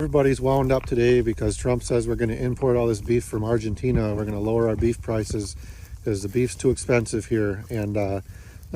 Everybody's wound up today because Trump says we're going to import all this beef from Argentina. We're going to lower our beef prices because the beef's too expensive here. And I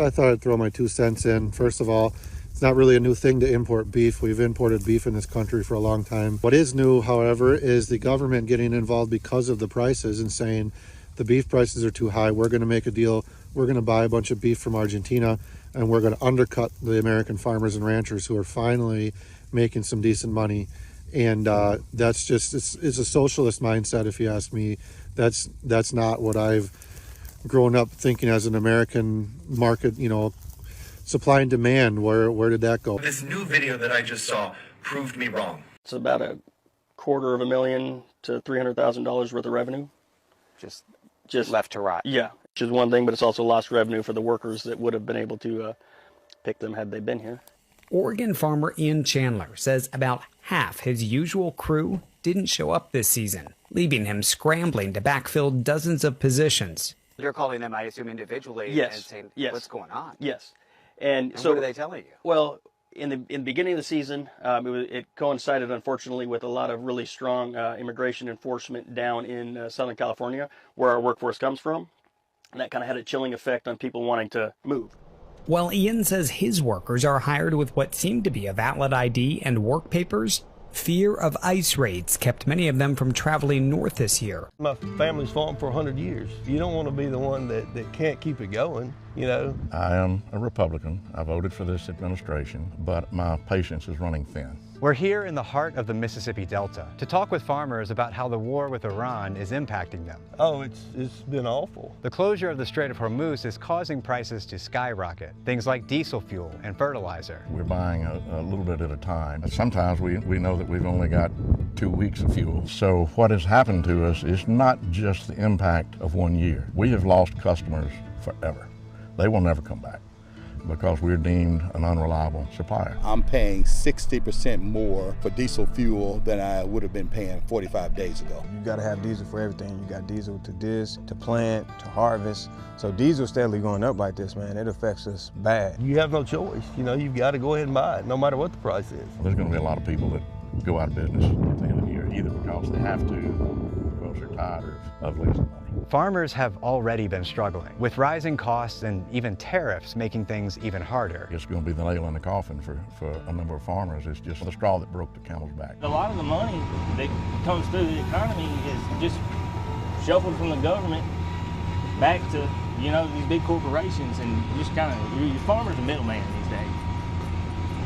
thought I'd throw my 2 cents in. First of all, it's not really a new thing to import beef. We've imported beef in this country for a long time. What is new, however, is the government getting involved because of the prices and saying the beef prices are too high. We're going to make a deal. We're going to buy a bunch of beef from Argentina and we're going to undercut the American farmers and ranchers who are finally making some decent money. And that's just, it's a socialist mindset, if you ask me. That's not what I've grown up thinking as an American market, supply and demand. Where did that go? This new video that I just saw proved me wrong. It's about $250,000 to $300,000 worth of revenue. Just left to rot. Yeah, which is one thing, but it's also lost revenue for the workers that would have been able to pick them had they been here. Oregon farmer Ian Chandler says about half his usual crew didn't show up this season, leaving him scrambling to backfill dozens of positions. You're calling them, I assume, individually Yes. and saying, Yes. what's going on? Yes. And so what are they telling you? Well, in the beginning of the season, it coincided, unfortunately, with a lot of really strong immigration enforcement down in Southern California, where our workforce comes from. And that kind of had a chilling effect on people wanting to move. While Ian says his workers are hired with what seemed to be a valid ID and work papers, fear of ICE raids kept many of them from traveling north this year. My family's farmed for 100 years. You don't want to be the one that can't keep it going, I am a Republican. I voted for this administration, but my patience is running thin. We're here in the heart of the Mississippi Delta to talk with farmers about how the war with Iran is impacting them. Oh, it's been awful. The closure of the Strait of Hormuz is causing prices to skyrocket, things like diesel fuel and fertilizer. We're buying a little bit at a time. Sometimes we know that we've only got 2 weeks of fuel. So what has happened to us is not just the impact of 1 year. We have lost customers forever. They will never come back because we're deemed an unreliable supplier. I'm paying 60% more for diesel fuel than I would have been paying 45 days ago. You got to have diesel for everything. You got diesel to disc, to plant, to harvest. So diesel steadily going up like this, man, it affects us bad. You have no choice. You've got to go ahead and buy it, no matter what the price is. There's going to be a lot of people that go out of business at the end of the year, either because they have to or because they're tired of losing money. Farmers have already been struggling, with rising costs and even tariffs making things even harder. It's going to be the nail in the coffin for a number of farmers. It's just the straw that broke the camel's back. A lot of the money that comes through the economy is just shuffled from the government back to, these big corporations, and just kind of, your farmers are middleman these days.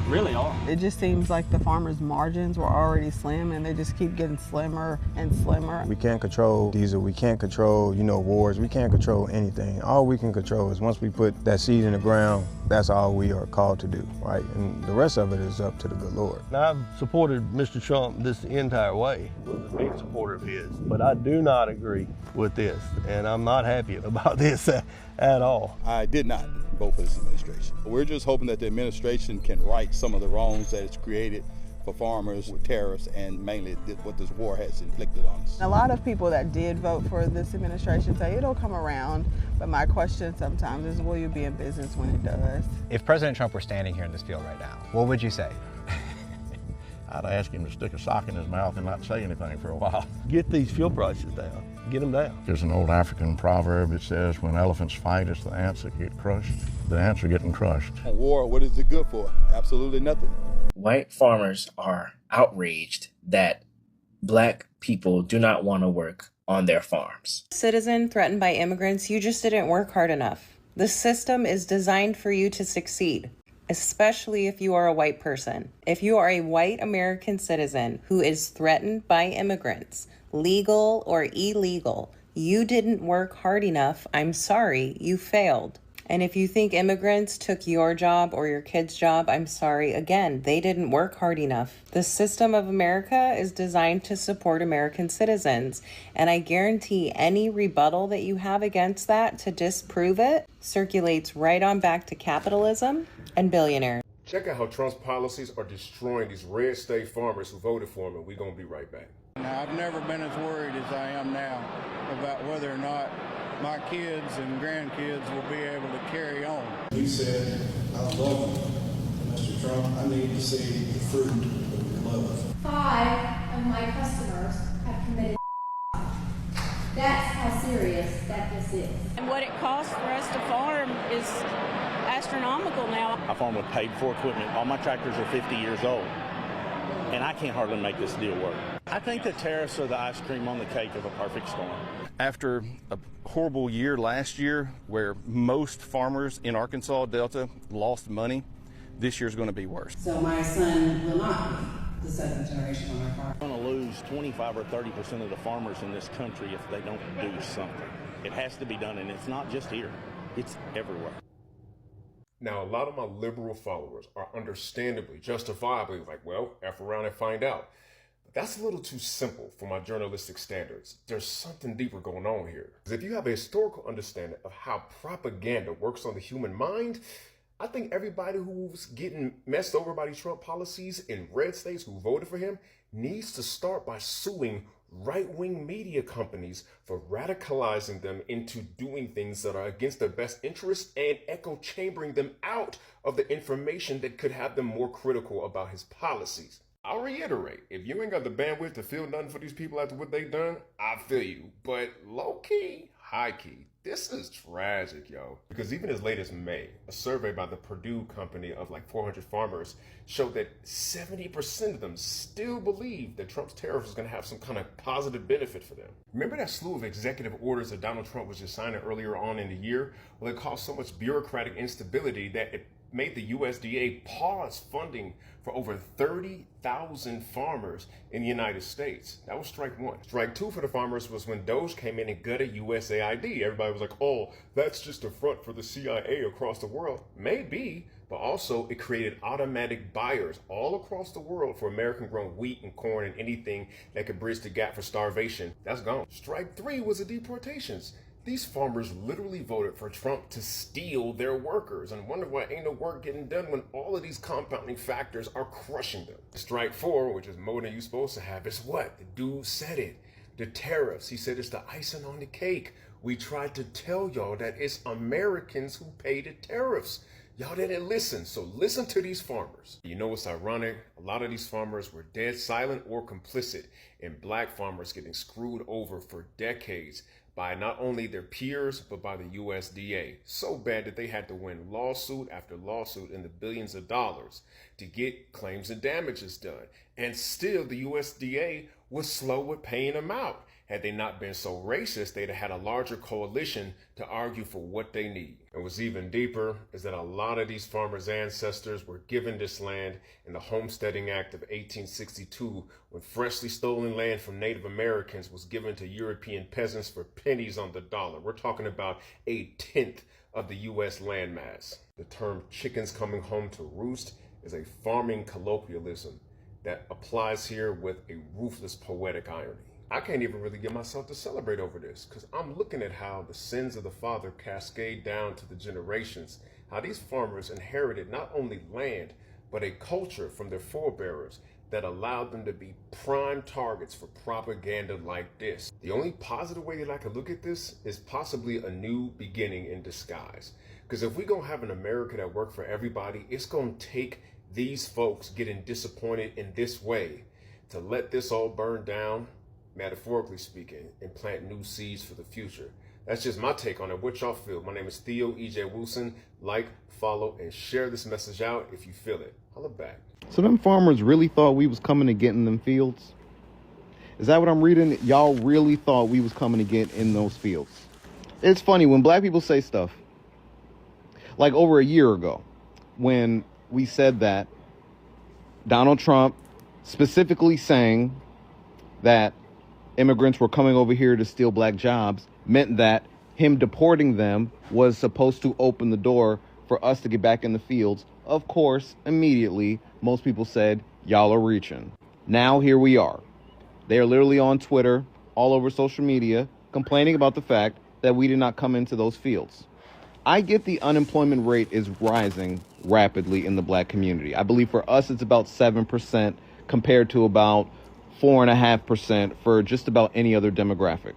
Really are. It just seems like the farmers' margins were already slim and they just keep getting slimmer and slimmer. We can't control diesel, we can't control, wars, we can't control anything. All we can control is once we put that seed in the ground, that's all we are called to do, right? And the rest of it is up to the good Lord. Now, I've supported Mr. Trump this entire way. I was a big supporter of his, but I do not agree with this, and I'm not happy about this at all. I did not vote for this administration. We're just hoping that the administration can right some of the wrongs that it's created for farmers with tariffs and mainly what this war has inflicted on us. A lot of people that did vote for this administration say it'll come around, but my question sometimes is, will you be in business when it does? If President Trump were standing here in this field right now, what would you say? I'd ask him to stick a sock in his mouth and not say anything for a while. Get these fuel prices down. Get them down. There's an old African proverb that says, when elephants fight, it's the ants that get crushed. The ants are getting crushed. War, what is it good for? Absolutely nothing. White farmers are outraged that black people do not want to work on their farms. Citizen threatened by immigrants, you just didn't work hard enough. The system is designed for you to succeed, especially if you are a white person. If you are a white American citizen who is threatened by immigrants, legal or illegal, you didn't work hard enough. I'm sorry, you failed. And if you think immigrants took your job or your kid's job, I'm sorry, again, they didn't work hard enough. The system of America is designed to support American citizens, and I guarantee any rebuttal that you have against that to disprove it circulates right on back to capitalism and billionaires. Check out how Trump's policies are destroying these red state farmers who voted for him, and we're going to be right back. Now, I've never been as worried as I am now about whether or not my kids and grandkids will be able to carry on. He said, I love you, Mr. Trump. I need to see the fruit of your love. closed. 5 of my customers have committed. That's how serious that this is. And what it costs for us to farm is astronomical now. I farm with paid-for equipment. All my tractors are 50 years old, and I can't hardly make this deal work. I think the tariffs are the ice cream on the cake of a perfect storm. After a horrible year last year where most farmers in Arkansas Delta lost money, this year's going to be worse. So my son will not be the seventh generation on our farm. We're going to lose 25 or 30% of the farmers in this country if they don't do something. It has to be done, and it's not just here. It's everywhere. Now, a lot of my liberal followers are understandably, justifiably like, well, F around and find out. But that's a little too simple for my journalistic standards. There's something deeper going on here. Because if you have a historical understanding of how propaganda works on the human mind, I think everybody who's getting messed over by these Trump policies in red states who voted for him needs to start by suing right-wing media companies for radicalizing them into doing things that are against their best interests and echo chambering them out of the information that could have them more critical about his policies. I'll reiterate, if you ain't got the bandwidth to feel nothing for these people after what they've done, I feel you. But low-key, high-key, this is tragic, yo. Because even as late as May, a survey by the Purdue company of like 400 farmers showed that 70% of them still believe that Trump's tariffs is going to have some kind of positive benefit for them. Remember that slew of executive orders that Donald Trump was just signing earlier on in the year? Well, it caused so much bureaucratic instability that it made the USDA pause funding for over 30,000 farmers in the United States. That was strike one. Strike two for the farmers was when Doge came in and gutted USAID. Everybody was like, oh, that's just a front for the CIA across the world. Maybe, but also it created automatic buyers all across the world for American-grown wheat and corn and anything that could bridge the gap for starvation. That's gone. Strike three was the deportations. These farmers literally voted for Trump to steal their workers and wonder why ain't no work getting done when all of these compounding factors are crushing them. Strike four, which is more than you're supposed to have, is what? The dude said it. The tariffs. He said it's the icing on the cake. We tried to tell y'all that it's Americans who pay the tariffs. Y'all didn't listen, so listen to these farmers. You know what's ironic? A lot of these farmers were dead silent or complicit in black farmers getting screwed over for decades by not only their peers, but by the USDA. So bad that they had to win lawsuit after lawsuit in the billions of dollars to get claims and damages done. And still the USDA was slow with paying them out. Had they not been so racist, they'd have had a larger coalition to argue for what they need. And what's even deeper is that a lot of these farmers' ancestors were given this land in the Homesteading Act of 1862, when freshly stolen land from Native Americans was given to European peasants for pennies on the dollar. We're talking about 1/10 of the U.S. landmass. The term chickens coming home to roost is a farming colloquialism that applies here with a ruthless poetic irony. I can't even really get myself to celebrate over this because I'm looking at how the sins of the father cascade down to the generations, how these farmers inherited not only land, but a culture from their forebearers that allowed them to be prime targets for propaganda like this. The only positive way that I could look at this is possibly a new beginning in disguise. Because if we're going to have an America that works for everybody, it's going to take these folks getting disappointed in this way to let this all burn down, metaphorically speaking, and plant new seeds for the future. That's just my take on it. What y'all feel? My name is Theo E.J. Wilson. Like, follow, and share this message out if you feel it. Holla back. So them farmers really thought we was coming to get in them fields? Is that what I'm reading? Y'all really thought we was coming to get in those fields? It's funny when black people say stuff. Like over a year ago, when we said that Donald Trump specifically saying that immigrants were coming over here to steal black jobs meant that him deporting them was supposed to open the door for us to get back in the fields. Of course, immediately, most people said, y'all are reaching. Now here we are. They are literally on Twitter, all over social media, complaining about the fact that we did not come into those fields. I get the unemployment rate is rising rapidly in the black community. I believe for us, it's about 7% compared to about 4.5% for just about any other demographic.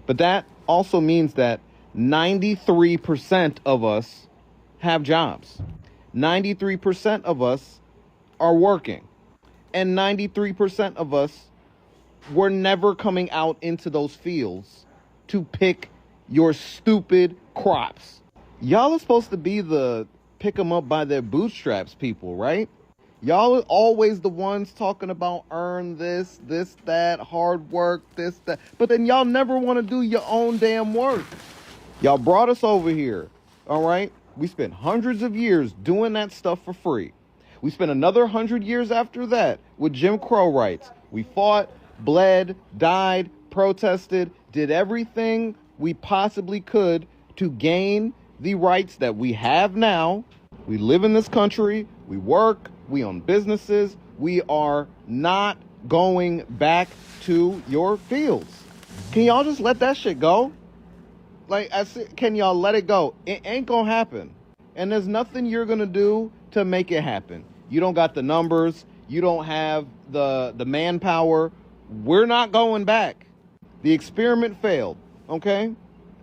But that also means that 93% of us have jobs. 93% of us are working. and 93% of us were never coming out into those fields to pick your stupid crops. Y'all are supposed to be the pick them up by their bootstraps people, right? Y'all are always the ones talking about earn this, that, hard work, this, that. But then y'all never want to do your own damn work. Y'all brought us over here, all right? We spent hundreds of years doing that stuff for free. We spent another 100 years after that with Jim Crow rights. We fought, bled, died, protested, did everything we possibly could to gain the rights that we have now. We live in this country, we work, we own businesses. We are not going back to your fields. Can y'all just let that shit go? Like, can y'all let it go? It ain't gonna happen. And there's nothing you're gonna do to make it happen. You don't got the numbers. You don't have the manpower. We're not going back. The experiment failed, okay?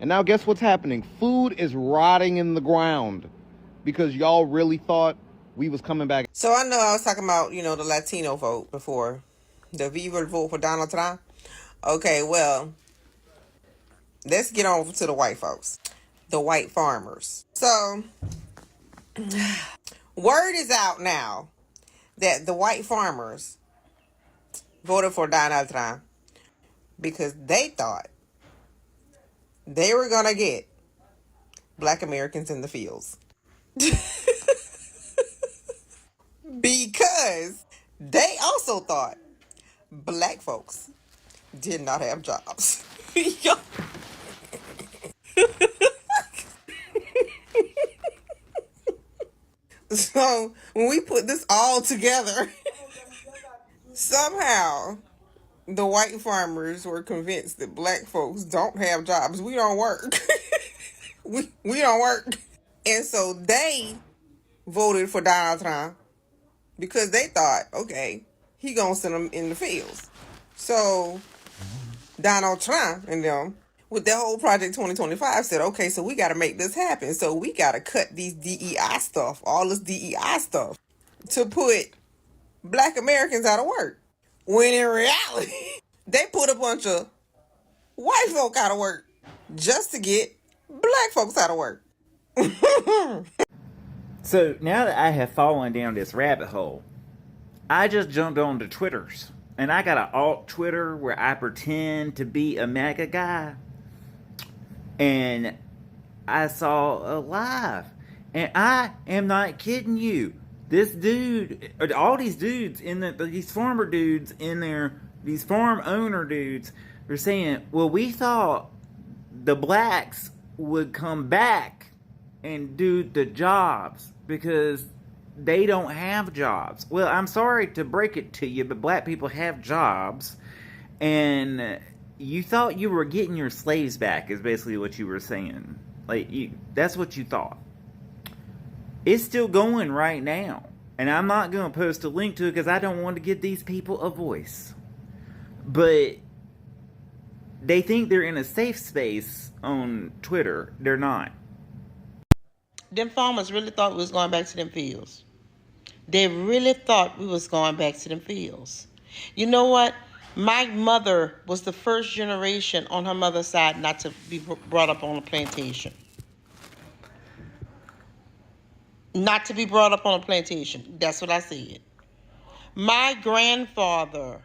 And now guess what's happening? Food is rotting in the ground because y'all really thought we was coming back. So I know I was talking about, the Latino vote before. The Viva vote for Donald Trump. Okay, well, let's get on to the white folks. The white farmers. So, word is out now that the white farmers voted for Donald Trump because they thought they were going to get Black Americans in the fields. Because they also thought Black folks did not have jobs. So when we put this all together, somehow the white farmers were convinced that Black folks don't have jobs. We don't work. we don't work. And so they voted for Donald Trump because they thought, okay, he gonna send them in the fields. So Donald Trump and them, with their whole Project 2025, said, okay, so we got to make this happen. So we got to cut these DEI stuff, all this DEI stuff, to put Black Americans out of work. When in reality, they put a bunch of white folk out of work just to get Black folks out of work. So now that I have fallen down this rabbit hole, I just jumped onto Twitter's. And I got an alt Twitter where I pretend to be a MAGA guy. And I saw a live. And I am not kidding you. This dude, all these dudes, these farmer dudes in there, these farm owner dudes, are saying, well, we thought the blacks would come back and do the jobs because they don't have jobs. Well, I'm sorry to break it to you, but Black people have jobs. And you thought you were getting your slaves back is basically what you were saying. That's what you thought. It's still going right now. And I'm not going to post a link to it because I don't want to give these people a voice. But they think they're in a safe space on Twitter. They're not. Them farmers really thought we was going back to them fields. They really thought we was going back to them fields. You know what? My mother was the first generation on her mother's side not to be brought up on a plantation. Not to be brought up on a plantation. That's what I said. My grandfather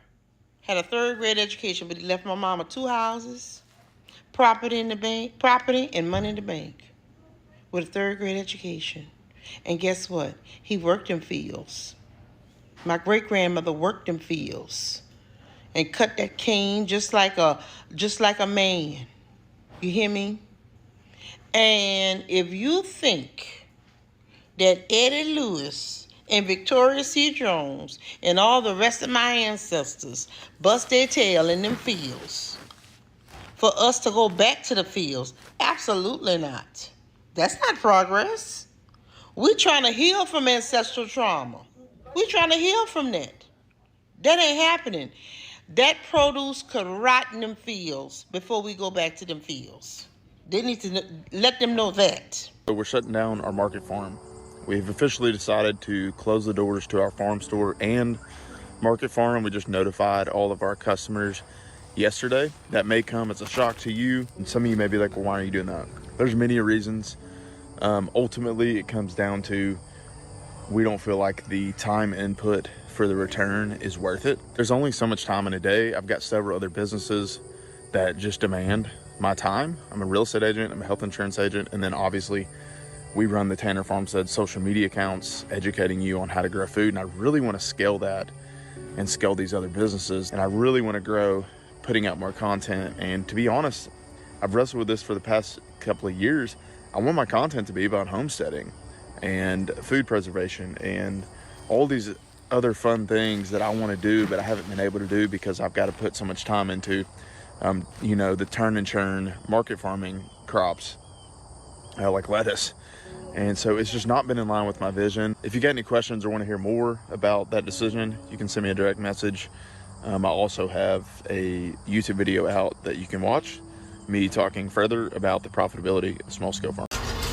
had a third-grade education, but he left my mama 2 houses, property in the bank, property and money in the bank, with a third-grade education. And guess what? He worked in fields. My great-grandmother worked in fields and cut that cane just like a man. You hear me? And if you think that Eddie Lewis and Victoria C. Jones and all the rest of my ancestors bust their tail in them fields for us to go back to the fields, absolutely not. That's not progress. We're trying to heal from ancestral trauma. We're trying to heal from that. That ain't happening. That produce could rot in them fields before we go back to them fields. They need to let them know that. So we're shutting down our market farm. We've officially decided to close the doors to our farm store and Market Farm, we just notified all of our customers yesterday. That may come as a shock to you, and some of you may be like, well, why are you doing that? There's many reasons. Ultimately, it comes down to we don't feel like the time input for the return is worth it. There's only so much time in a day. I've got several other businesses that just demand my time. I'm a real estate agent, I'm a health insurance agent, and then obviously we run the Tanner Farmstead social media accounts, educating you on how to grow food, and I really want to scale that and scale these other businesses, and I really want to grow putting out more content. And to be honest, I've wrestled with this for the past couple of years. I want my content to be about homesteading and food preservation and all these other fun things that I want to do, but I haven't been able to do because I've got to put so much time into, you know, the turn and churn market farming crops, like lettuce. And so it's just not been in line with my vision. If you got any questions or want to hear more about that decision, you can send me a direct message. I also have a YouTube video out that you can watch, me talking further about the profitability of small-scale farming.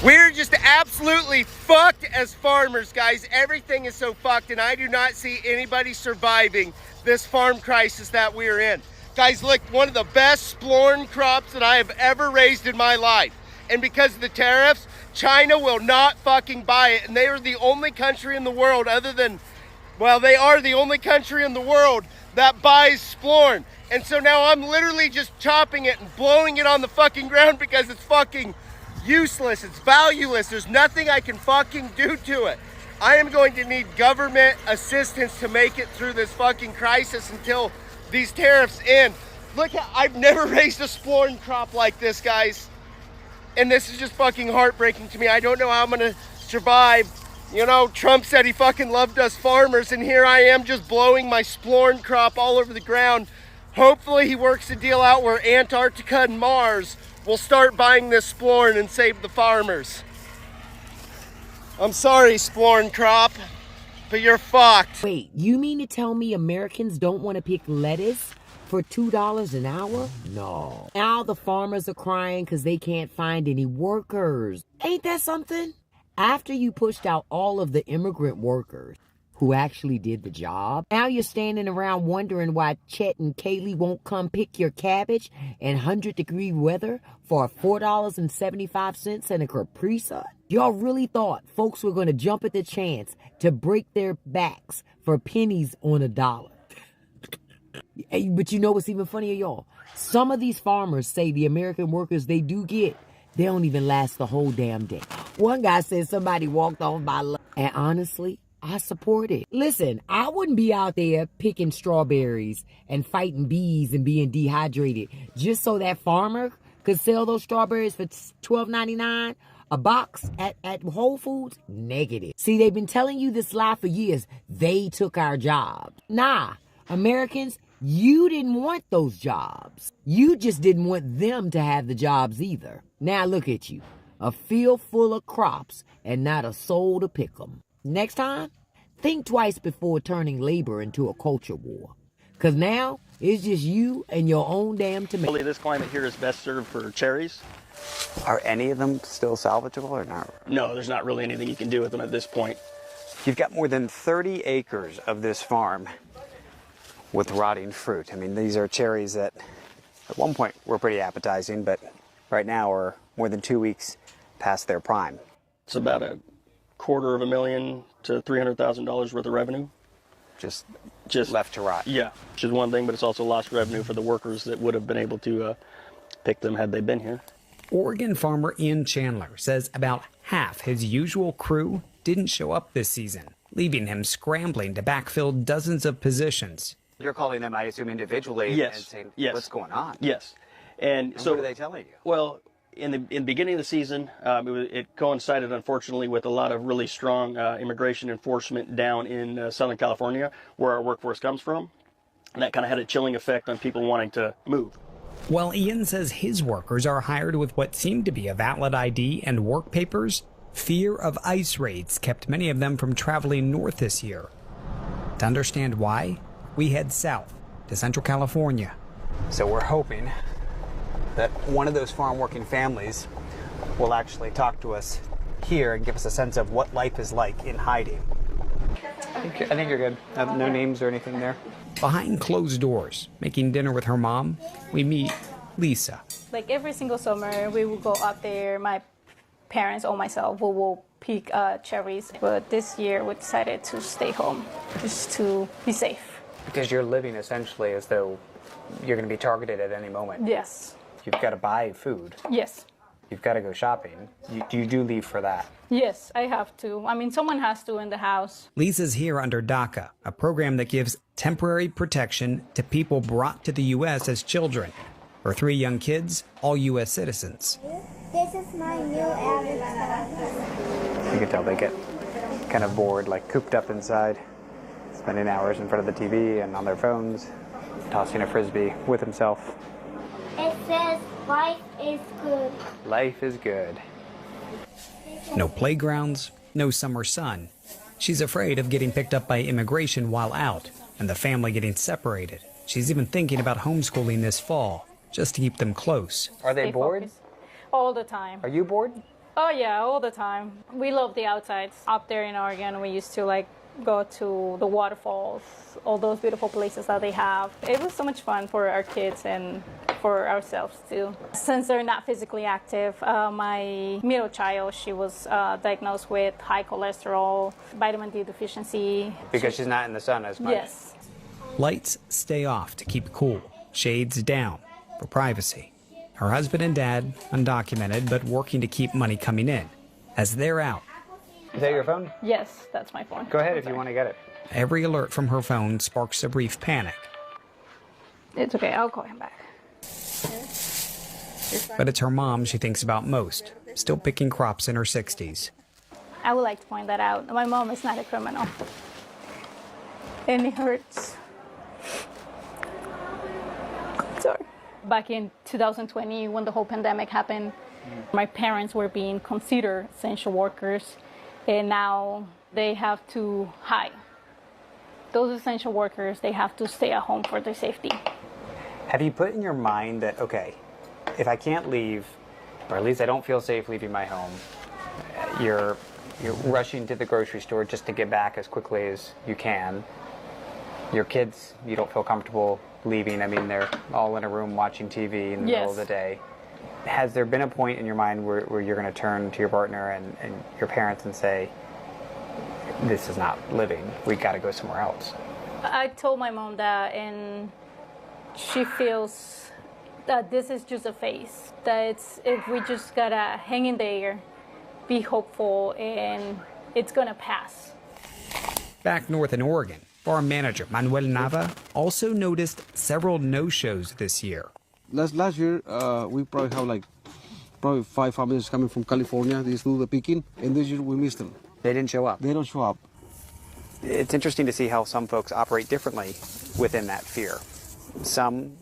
We're just absolutely fucked as farmers, guys. Everything is so fucked, and I do not see anybody surviving this farm crisis that we're in. Guys, look, one of the best splorn crops that I have ever raised in my life. And because of the tariffs, China will not fucking buy it. And they are the only country in the world other than, well, they are the only country in the world that buys splorn. And so now I'm literally just chopping it and blowing it on the fucking ground because it's fucking useless. It's valueless. There's nothing I can fucking do to it. I am going to need government assistance to make it through this fucking crisis until these tariffs end. Look, I've never raised a splorn crop like this, guys. And this is just fucking heartbreaking to me. I don't know how I'm gonna survive. You know, Trump said he fucking loved us farmers, and here I am just blowing my splorn crop all over the ground. Hopefully he works a deal out where Antarctica and Mars will start buying this splorn and save the farmers. I'm sorry, splorn crop, but you're fucked. Wait, you mean to tell me Americans don't want to pick lettuce for $2 an hour? No. Now the farmers are crying because they can't find any workers. Ain't that something? After you pushed out all of the immigrant workers who actually did the job, now you're standing around wondering why Chet and Kaylee won't come pick your cabbage in 100-degree weather for $4.75 and a Capri Sun? Y'all really thought folks were going to jump at the chance to break their backs for pennies on a dollar. But you know what's even funnier, y'all? Some of these farmers say the American workers they do get, they don't even last the whole damn day. One guy said somebody walked off by lunch. And honestly, I support it. Listen, I wouldn't be out there picking strawberries and fighting bees and being dehydrated just so that farmer could sell those strawberries for $12.99 a box at Whole Foods. Negative. See, they've been telling you this lie for years. They took our jobs. Nah, Americans, you didn't want those jobs. You just didn't want them to have the jobs either. Now look at you, a field full of crops and not a soul to pick them. Next time, think twice before turning labor into a culture war. Because now, it's just you and your own damn tomato. This climate here is best served for cherries. Are any of them still salvageable or not? No, there's not really anything you can do with them at this point. You've got more than 30 acres of this farm with rotting fruit. I mean, these are cherries that at one point were pretty appetizing, but right now are more than 2 weeks past their prime. It's about $250,000 to $300,000 worth of revenue. Just left to rot. Yeah, which is one thing, but it's also lost revenue for the workers that would have been able to pick them had they been here. Oregon farmer Ian Chandler says about half his usual crew didn't show up this season, leaving him scrambling to backfill dozens of positions. You're calling them, I assume, individually Yes. and saying, Yes. what's going on? Yes. And so what are they telling you? Well, in the beginning of the season, it coincided, unfortunately, with a lot of really strong immigration enforcement down in Southern California, where our workforce comes from. And that kind of had a chilling effect on people wanting to move. While Ian says his workers are hired with what seemed to be a valid ID and work papers, fear of ICE raids kept many of them from traveling north this year. To understand why, we head south to Central California. So we're hoping that one of those farm working families will actually talk to us here and give us a sense of what life is like in hiding. I think you're good. No names or anything there. Behind closed doors, making dinner with her mom, we meet Lisa. Like every single summer, we will go out there. My parents or myself will pick cherries. But this year, we decided to stay home just to be safe. Because you're living essentially as though you're going to be targeted at any moment. Yes. You've got to buy food. Yes. You've got to go shopping. You do leave for that. Yes, I have to. I mean, someone has to in the house. Lisa's here under DACA, a program that gives temporary protection to people brought to the U.S. as children. Her 3 young kids, all U.S. citizens. This is my new avatar. You can tell they get kind of bored, like cooped up inside, spending hours in front of the TV and on their phones, tossing a frisbee with himself. It says life is good. Life is good. No playgrounds, no summer sun. She's afraid of getting picked up by immigration while out and the family getting separated. She's even thinking about homeschooling this fall, just to keep them close. Are they Stay bored? focused. All the time. Are you bored? Oh yeah, all the time. We love the outsides. Up there in Oregon, we used to like go to the waterfalls, all those beautiful places that they have. It was so much fun for our kids and for ourselves too. Since they're not physically active, my middle child, she was diagnosed with high cholesterol, vitamin D deficiency. Because she's not in the sun as much. Yes. Lights stay off to keep cool, shades down for privacy. Her husband and dad, undocumented, but working to keep money coming in. As they're out, Is that your phone? Yes, that's my phone. Go ahead if you want to get it. every alert from her phone sparks a brief panic. It's okay, I'll call him back. But it's her mom she thinks about most, still picking crops in her 60s. I would like to point that out. My mom is not a criminal. And it hurts. Sorry. Back in 2020, when the whole pandemic happened, my parents were being considered essential workers, and now they have to hide. Those essential workers, they have to stay at home for their safety. Have you put in your mind that, okay, if I can't leave, or at least I don't feel safe leaving my home, you're rushing to the grocery store just to get back as quickly as you can. Your kids, you don't feel comfortable leaving. I mean, they're all in a room watching TV in the middle of the day. Has there been a point in your mind where you're going to turn to your partner and your parents and say, this is not living, we got to go somewhere else? I told my mom that, and she feels that this is just a phase, that if we just gotta hang in there, be hopeful, and it's gonna pass. Back north in Oregon, farm manager Manuel Nava also noticed several no-shows this year. Last year, we probably have 5 families coming from California. They do the picking, and this year we missed them. They didn't show up? They don't show up. It's interesting to see how some folks operate differently within that fear. Some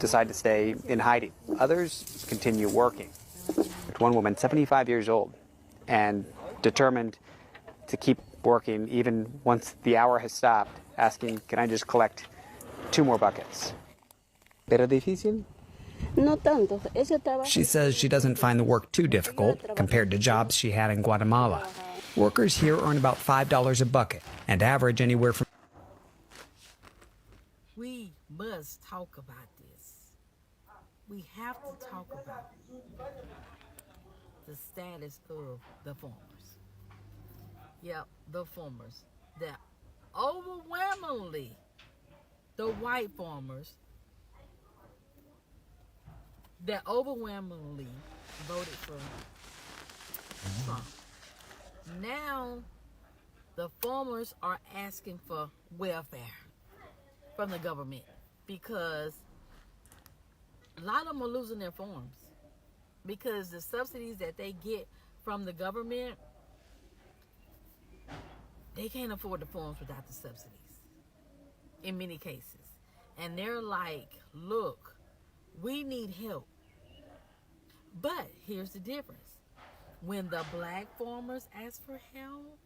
decide to stay in hiding. Others continue working. One woman, 75 years old, and determined to keep working even once the hour has stopped, asking, can I just collect 2 more buckets? ¿Pero difícil? No tanto. Ese trabajo. She says she doesn't find the work too difficult compared to jobs she had in Guatemala. Workers here earn about $5 a bucket and average anywhere from... We must talk about this. We have to talk about the status of the farmers. Yep, the farmers. That overwhelmingly, the white farmers that overwhelmingly voted for Trump. Now, the farmers are asking for welfare from the government because a lot of them are losing their farms because the subsidies that they get from the government, they can't afford the farms without the subsidies in many cases. And they're like, look, we need help. But here's the difference. When the black farmers ask for help,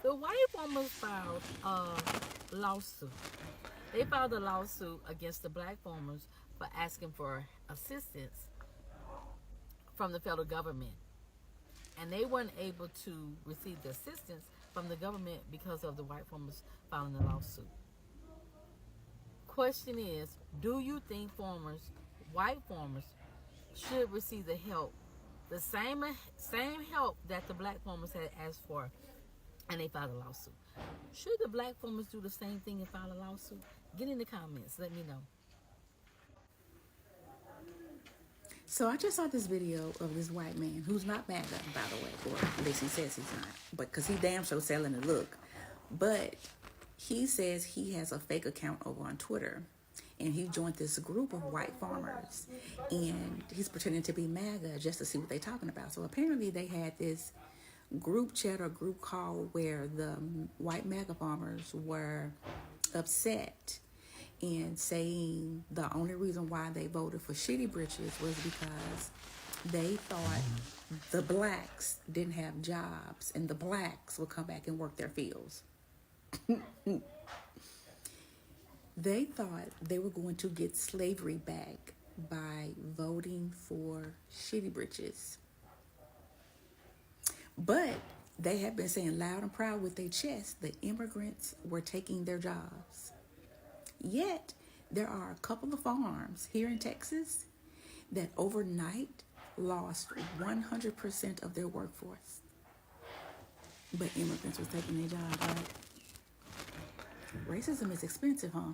the white farmers filed a lawsuit. They filed a lawsuit against the black farmers for asking for assistance from the federal government. And they weren't able to receive the assistance from the government because of the white farmers filing a lawsuit. Question is, do you think white farmers, should receive the help, the same help that the black farmers had asked for, and they filed a lawsuit? Should the black farmers do the same thing and file a lawsuit? Get in the comments. Let me know. So I just saw this video of this white man who's not MAGA, by the way, or at least he says he's not, but because he damn sure selling the look. But he says he has a fake account over on Twitter, and he joined this group of white farmers, and he's pretending to be MAGA just to see what they're talking about. So apparently they had this group chat or group call where the white MAGA farmers were upset and saying the only reason why they voted for Shitty Britches was because they thought the blacks didn't have jobs and the blacks would come back and work their fields. They thought they were going to get slavery back by voting for Shitty Britches. But they have been saying loud and proud with their chest that immigrants were taking their jobs. Yet, there are a couple of farms here in Texas that overnight lost 100% of their workforce. But immigrants were taking their jobs, right? Racism is expensive, huh?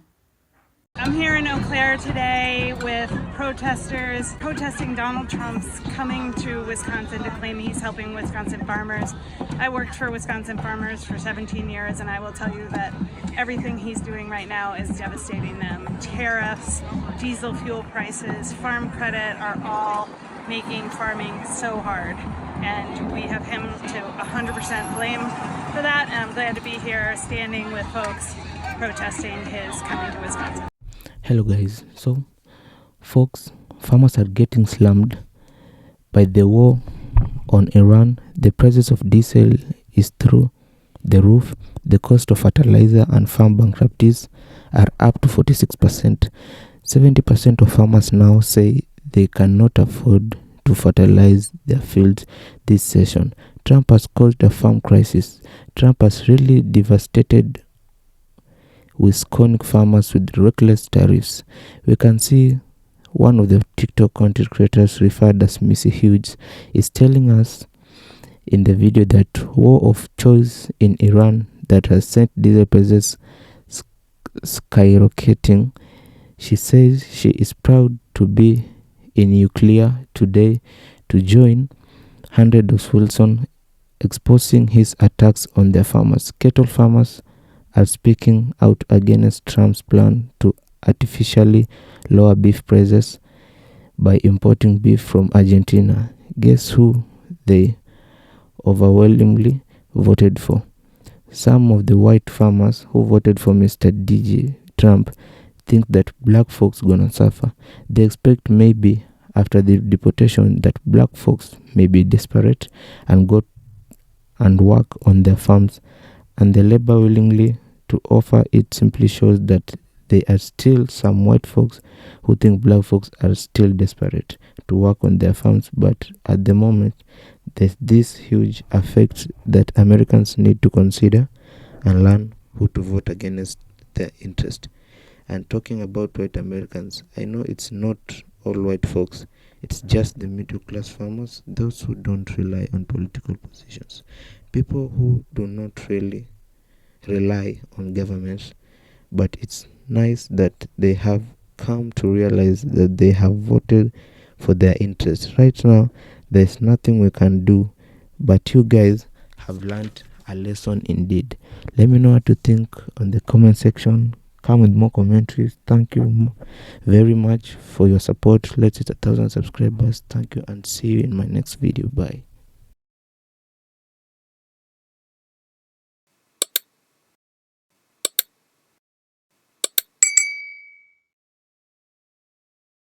I'm here in Eau Claire today with protesters protesting Donald Trump's coming to Wisconsin to claim he's helping Wisconsin farmers. I worked for Wisconsin farmers for 17 years, and I will tell you that everything he's doing right now is devastating them. Tariffs, diesel fuel prices, farm credit are all making farming so hard. And we have him to 100% blame for that, and I'm glad to be here standing with folks protesting his coming to Wisconsin. Hello guys, so folks, farmers are getting slammed by the war on Iran. The prices of diesel is through the roof. The cost of fertilizer and farm bankruptcies are up to 46%. 70% of farmers now say they cannot afford to fertilize their fields this season. Trump has caused a farm crisis. Trump has really devastated Wisconsin farmers with reckless tariffs. We can see one of the TikTok content creators referred as Missy Hughes is telling us in the video that war of choice in Iran that has sent diesel prices skyrocketing. She says she is proud to be in nuclear today to join hundreds of Wilson exposing his attacks on their farmers. Cattle farmers are speaking out against Trump's plan to artificially lower beef prices by importing beef from Argentina. Guess who they overwhelmingly voted for? Some of the white farmers who voted for Mr. DJ Trump think that black folks gonna suffer. They expect maybe after the deportation that black folks may be desperate and go and work on their farms, and the labor willingly to offer it simply shows that there are still some white folks who think black folks are still desperate to work on their farms. But at the moment, there's this huge effect that Americans need to consider and learn who to vote against their interest. And talking about white Americans, I know it's not all white folks. It's just the middle class farmers, those who don't rely on political positions, people who do not really rely on governments. But it's nice that they have come to realize that they have voted for their interests. Right now, there's nothing we can do, but you guys have learned a lesson indeed. Let me know what you think on the comment section. Come with more commentaries. Thank you very much for your support. Let's hit 1,000 subscribers. Thank you, and see you in my next video. Bye.